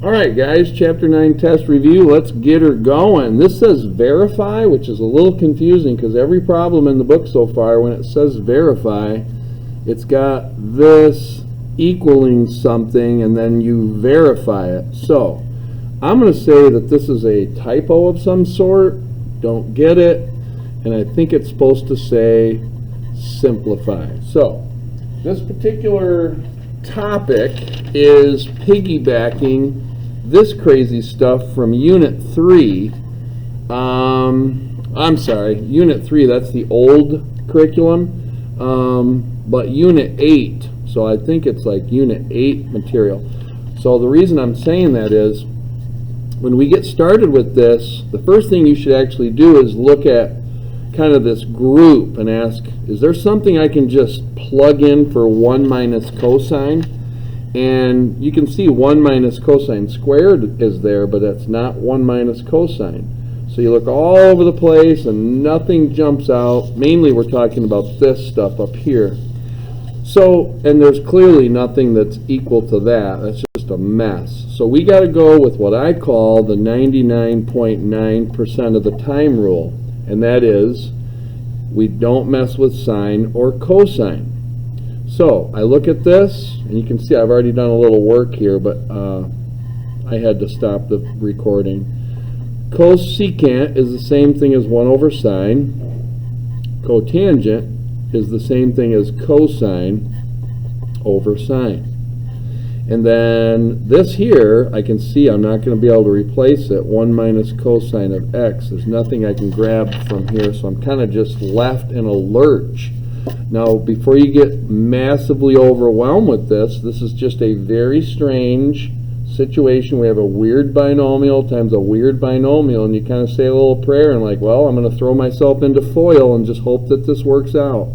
Alright guys, Chapter 9 test review, let's get her going. This says verify, which is a little confusing because every problem in the book so far, when it says verify, it's got this equaling something and then you verify it. So, I'm going to say that this is a typo of some sort, don't get it, and I think it's supposed to say simplify. So, this particular topic is piggybacking this crazy stuff from Unit 3. I'm sorry, Unit 3, that's the old curriculum, but Unit 8, so I think it's like Unit 8 material. So the reason I'm saying that is, when we get started with this, the first thing you should actually do is look at kind of this group and ask, is there something I can just plug in for 1 minus cosine? And you can see 1 minus cosine squared is there, but that's not 1 minus cosine. So you look all over the place and nothing jumps out. Mainly we're talking about this stuff up here. So, and there's clearly nothing that's equal to that. That's just a mess. So we got to go with what I call the 99.9% of the time rule. And that is, we don't mess with sine or cosine. So I look at this, and you can see I've already done a little work here, but I had to stop the recording. Cosecant is the same thing as 1 over sine. Cotangent is the same thing as cosine over sine. And then this here, I can see I'm not going to be able to replace it. 1 minus cosine of x. There's nothing I can grab from here, so I'm kind of just left in a lurch. Now, before you get massively overwhelmed with this, this is just a very strange situation. We have a weird binomial times a weird binomial, and you kind of say a little prayer and like, well, I'm going to throw myself into FOIL and just hope that this works out.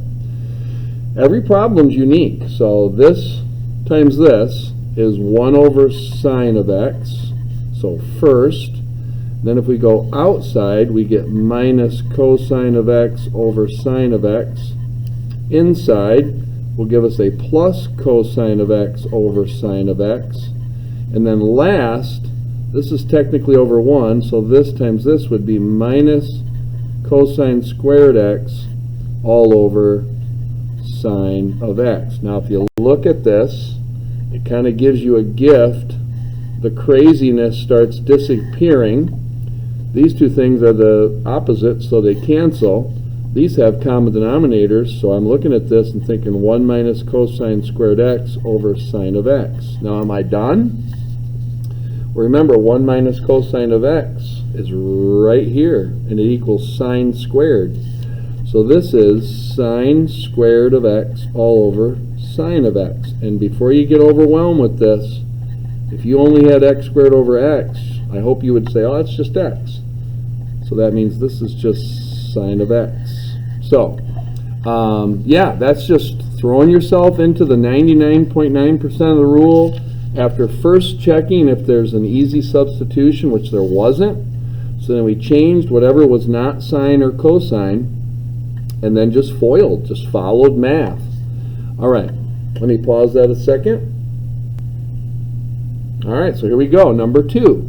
Every problem's unique, so this times this is 1 over sine of x. So first, then if we go outside, we get minus cosine of x over sine of x. Inside will give us a plus cosine of x over sine of x. And then last, this is technically over 1, so this times this would be minus cosine squared x all over sine of x. Now if you look at this, it kind of gives you a gift. The craziness starts disappearing. These two things are the opposites, so they cancel. These have common denominators, so I'm looking at this and thinking 1 minus cosine squared x over sine of x. Now am I done? Well, remember, 1 minus cosine of x is right here, and it equals sine squared. So this is sine squared of x all over sine of x. And before you get overwhelmed with this, if you only had x squared over x, I hope you would say, oh, that's just x. So that means this is just sine of x. So, yeah, that's just throwing yourself into the 99.9% of the rule after first checking if there's an easy substitution, which there wasn't. So then we changed whatever was not sine or cosine, and then just FOILed, just followed math. All right, let me pause that a second. All right, so here we go, number 2.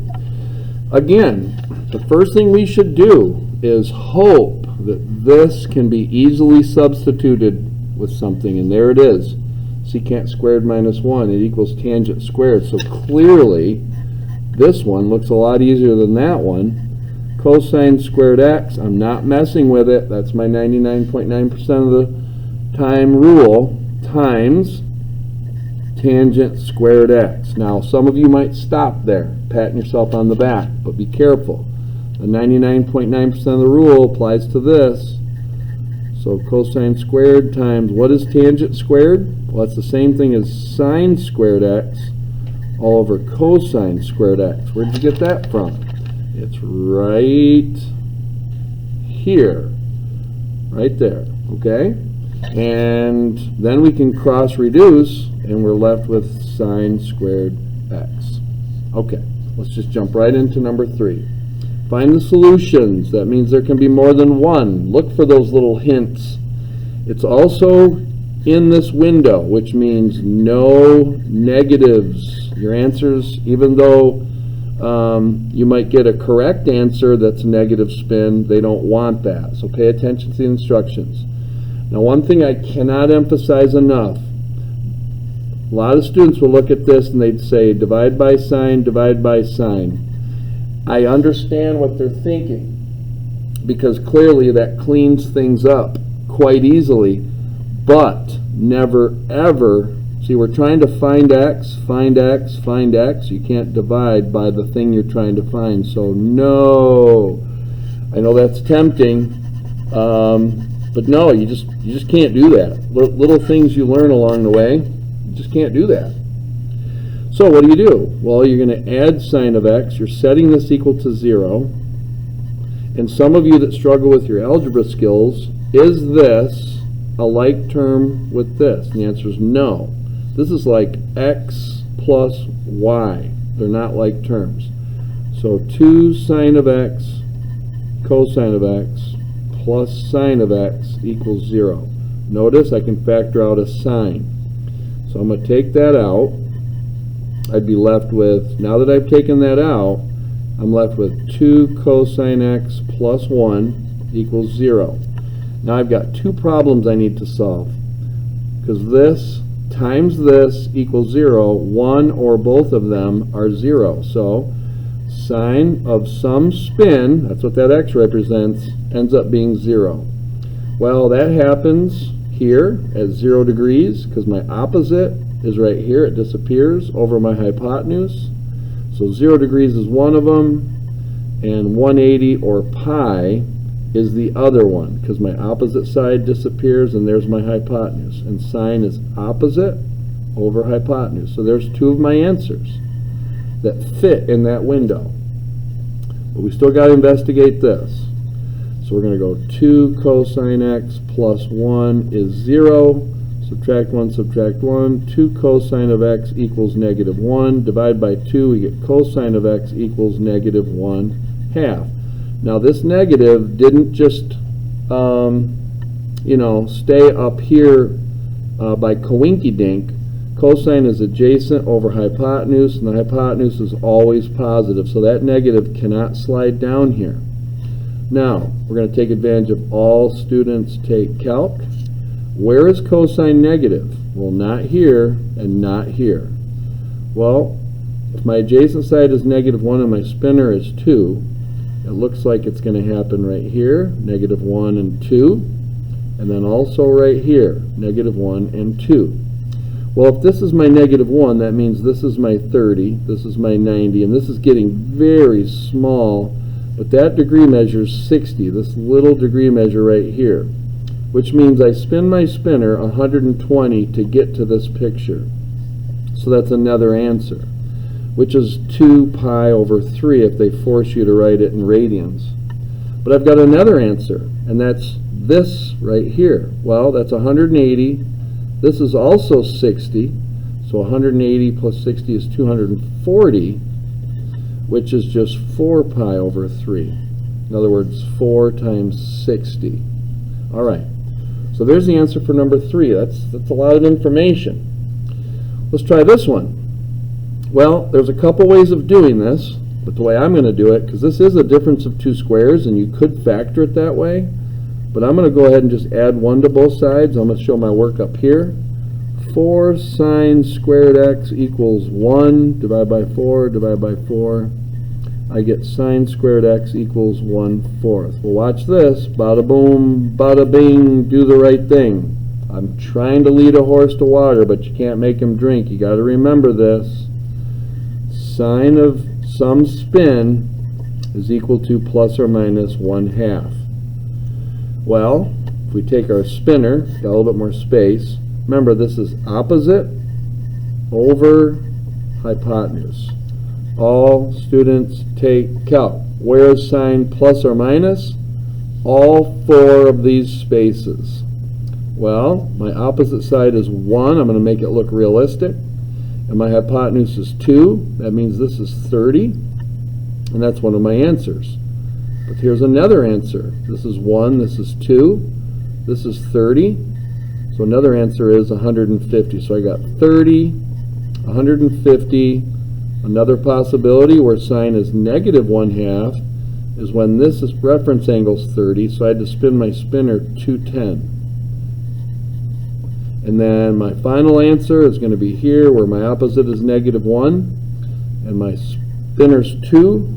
Again, the first thing we should do is hope that this can be easily substituted with something, and there it is. Secant squared minus 1, it equals tangent squared. So clearly, this one looks a lot easier than that one. Cosine squared x, I'm not messing with it. That's my 99.9% of the time rule, times tangent squared x. Now, some of you might stop there, patting yourself on the back, but be careful. The 99.9% of the rule applies to this. So cosine squared times, what is tangent squared? Well, it's the same thing as sine squared x all over cosine squared x. Where did you get that from? It's right here. Right there. Okay? And then we can cross reduce, and we're left with sine squared x. Okay, let's just jump right into number 3. Find the solutions. That means there can be more than one. Look for those little hints. It's also in this window, which means no negatives. Your answers, even though you might get a correct answer that's negative spin, they don't want that. So pay attention to the instructions. Now, one thing I cannot emphasize enough, a lot of students will look at this and they'd say divide by sign, divide by sign. I understand what they're thinking, because clearly that cleans things up quite easily, but never ever, see, we're trying to find x, find x, find x. You can't divide by the thing you're trying to find. So no, I know that's tempting, but no, you just can't do that. Little things you learn along the way, you just can't do that. So what do? Well, you're going to add sine of x. You're setting this equal to 0. And some of you that struggle with your algebra skills, is this a like term with this? And the answer is no. This is like x plus y. They're not like terms. So 2 sine of x cosine of x plus sine of x equals 0. Notice I can factor out a sine. So I'm going to take that out. I'd be left with, now that I've taken that out, I'm left with 2 cosine x plus 1 equals 0. Now I've got two problems I need to solve, because this times this equals 0. One or both of them are 0. So sine of some spin, that's what that x represents, ends up being 0. Well, that happens here at 0 degrees, because my opposite is right here. It disappears over my hypotenuse. So 0 degrees is one of them, and 180 or pi is the other one, because my opposite side disappears and there's my hypotenuse. And sine is opposite over hypotenuse. So there's two of my answers that fit in that window. But we still got to investigate this. So we're going to go 2 cosine x plus 1 is 0. Subtract 1, subtract 1. 2 cosine of x equals negative 1. Divide by 2, we get cosine of x equals negative 1/2. Now this negative didn't just, stay up here by coinky-dink. Cosine is adjacent over hypotenuse, and the hypotenuse is always positive. So that negative cannot slide down here. Now, we're going to take advantage of all students take Calc. Where is cosine negative? Well, not here and not here. Well, if my adjacent side is negative 1 and my spinner is 2, it looks like it's going to happen right here, negative 1 and 2, and then also right here, negative 1 and 2. Well, if this is my negative 1, that means this is my 30, this is my 90, and this is getting very small, but that degree measure is 60, this little degree measure right here, which means I spin my spinner 120 to get to this picture. So that's another answer, which is 2 pi over 3 if they force you to write it in radians. But I've got another answer, and that's this right here. Well, that's 180. This is also 60. So 180 plus 60 is 240, which is just 4 pi over 3. In other words, 4 times 60. All right. So there's the answer for number 3. That's a lot of information. Let's try this one. Well, there's a couple ways of doing this, but the way I'm going to do it, because this is a difference of two squares, and you could factor it that way, but I'm going to go ahead and just add 1 to both sides. I'm going to show my work up here. 4 sine squared x equals 1. Divide by 4, divide by 4. I get sine squared x equals 1/4. Well, watch this. Bada boom, bada bing, do the right thing. I'm trying to lead a horse to water, but you can't make him drink. You got to remember this. Sine of some spin is equal to plus or minus 1/2. Well, if we take our spinner, got a little bit more space. Remember, this is opposite over hypotenuse. All students take Calc. Where is sine plus or minus? All 4 of these spaces. Well, my opposite side is 1. I'm going to make it look realistic. And my hypotenuse is 2. That means this is 30. And that's one of my answers. But here's another answer. This is 1. This is 2. This is 30. So So another answer is 150. So I got 30, 150. Another possibility where sine is negative 1/2 is when this is reference angle is 30, so I had to spin my spinner 210. And then my final answer is going to be here where my opposite is negative 1 and my spinner's 2.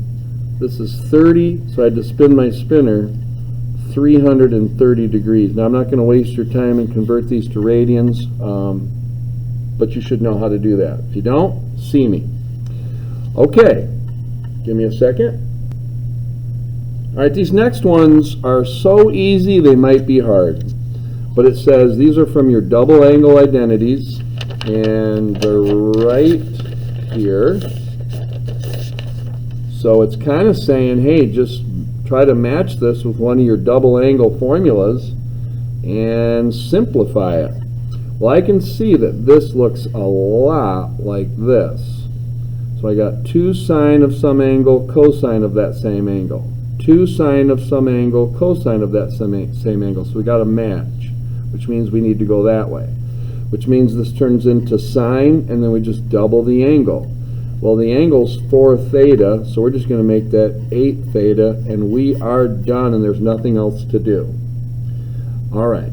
This is 30, so I had to spin my spinner 330 degrees. Now I'm not going to waste your time and convert these to radians, but you should know how to do that. If you don't, see me. Okay, give me a second. All right, these next ones are so easy they might be hard. But it says these are from your double angle identities, and they're right here. So it's kind of saying, hey, just try to match this with one of your double angle formulas and simplify it. Well, I can see that this looks a lot like this. So I got 2 sine of some angle, cosine of that same angle. 2 sine of some angle, cosine of that same angle. So we got a match, which means we need to go that way. Which means this turns into sine, and then we just double the angle. Well, the angle's 4 theta, so we're just going to make that 8 theta, and we are done, and there's nothing else to do. All right.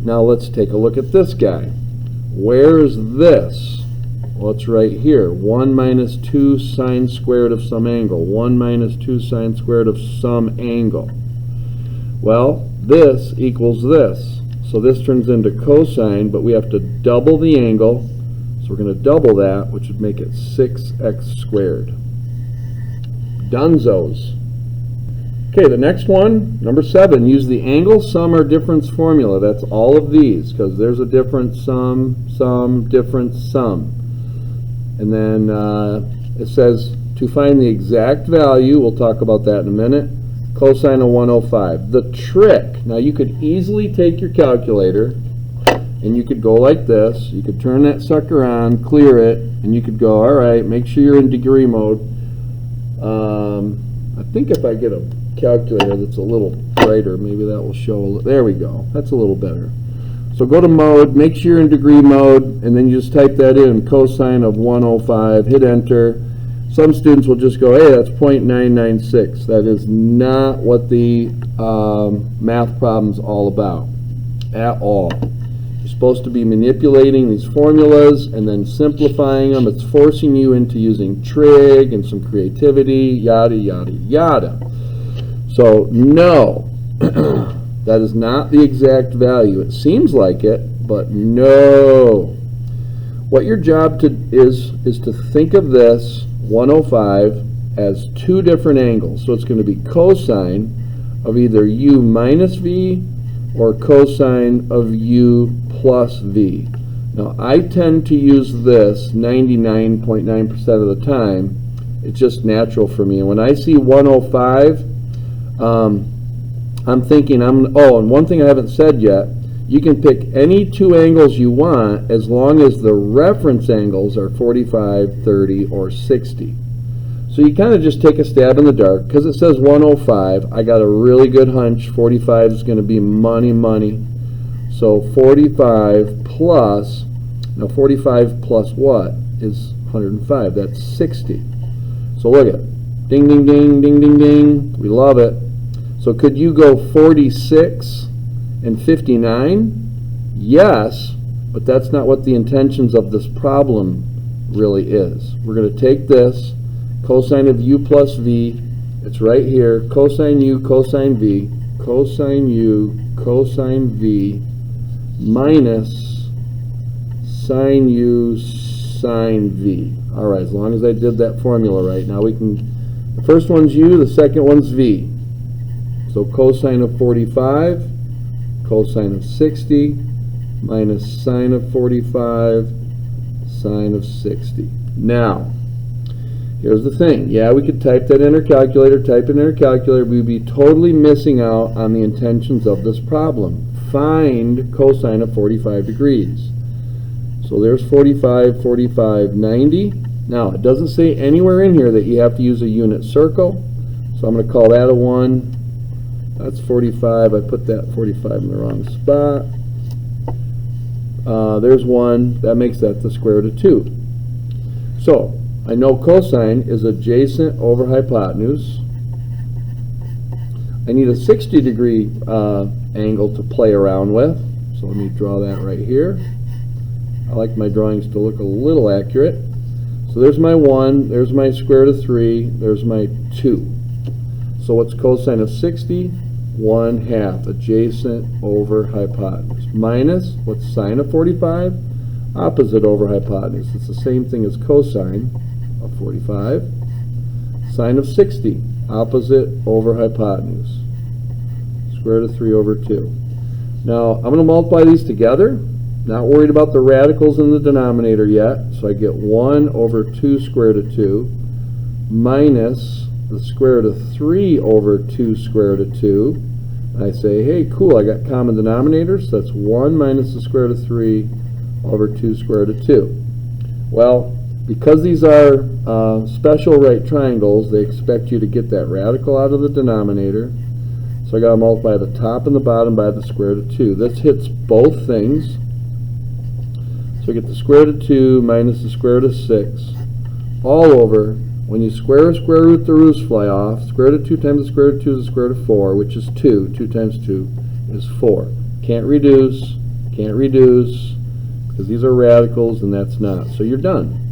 Now let's take a look at this guy. Where's this? Well, it's right here. 1 minus 2 sine squared of some angle. 1 minus 2 sine squared of some angle. Well, this equals this. So this turns into cosine, but we have to double the angle. So we're going to double that, which would make it 6x squared. Dunzos. Okay, the next one, number 7, use the angle sum or difference formula. That's all of these, because there's a different sum, different sum. And then it says to find the exact value, we'll talk about that in a minute, cosine of 105. The trick, now you could easily take your calculator and you could go like this. You could turn that sucker on, clear it, and you could go, all right, make sure you're in degree mode. I think if I get a calculator that's a little brighter, maybe that will show, there we go, that's a little better. So go to mode, make sure you're in degree mode, and then you just type that in, cosine of 105, hit enter. Some students will just go, hey, that's 0.996. That is not what the math problem's all about, at all. You're supposed to be manipulating these formulas and then simplifying them. It's forcing you into using trig and some creativity, yada, yada, yada. So, no. That is not the exact value. It seems like it, but no. What your job is to think of this 105 as 2 different angles. So it's going to be cosine of either u minus v or cosine of u plus v. Now I tend to use this 99.9% of the time. It's just natural for me. And when I see 105, I'm thinking, and one thing I haven't said yet, you can pick any 2 angles you want as long as the reference angles are 45, 30, or 60. So you kind of just take a stab in the dark. Because it says 105, I got a really good hunch 45 is going to be money, money. So 45 plus, now 45 plus what is 105? That's 60. So look at it. Ding, ding, ding, ding, ding, ding. We love it. So could you go 46 and 59? Yes, but that's not what the intentions of this problem really is. We're going to take this, cosine of u plus v, it's right here, cosine u, cosine v, cosine u, cosine v, minus sine u, sine v. All right, as long as I did that formula right. Now we can, the first one's u, the second one's v. So cosine of 45, cosine of 60, minus sine of 45, sine of 60. Now, here's the thing. Yeah, we could type that in our calculator, we'd be totally missing out on the intentions of this problem. Find cosine of 45 degrees. So there's 45, 45, 90. Now, it doesn't say anywhere in here that you have to use a unit circle. So I'm going to call that a 1. That's 45. I put that 45 in the wrong spot. There's 1. That makes that the square root of 2. So I know cosine is adjacent over hypotenuse. I need a 60-degree angle to play around with. So let me draw that right here. I like my drawings to look a little accurate. So there's my 1, there's my square root of 3, there's my 2. So what's cosine of 60? 1/2, adjacent over hypotenuse. Minus, what's sine of 45? Opposite over hypotenuse. It's the same thing as cosine of 45. Sine of 60, opposite over hypotenuse. Square root of 3 over 2. Now, I'm going to multiply these together. Not worried about the radicals in the denominator yet. So I get 1 over 2 square root of 2 minus the square root of 3 over 2 square root of 2. And I say, hey, cool, I got common denominators. So that's 1 minus the square root of 3 over 2 square root of 2. Well, because these are special right triangles, they expect you to get that radical out of the denominator. So I got to multiply the top and the bottom by the square root of 2. This hits both things. So I get the square root of 2 minus the square root of 6 all over. When you square a square root, the roots fly off. Square root of 2 times the square root of 2 is the square root of 4, which is 2. 2 times 2 is 4. Can't reduce, because these are radicals and that's not. So you're done.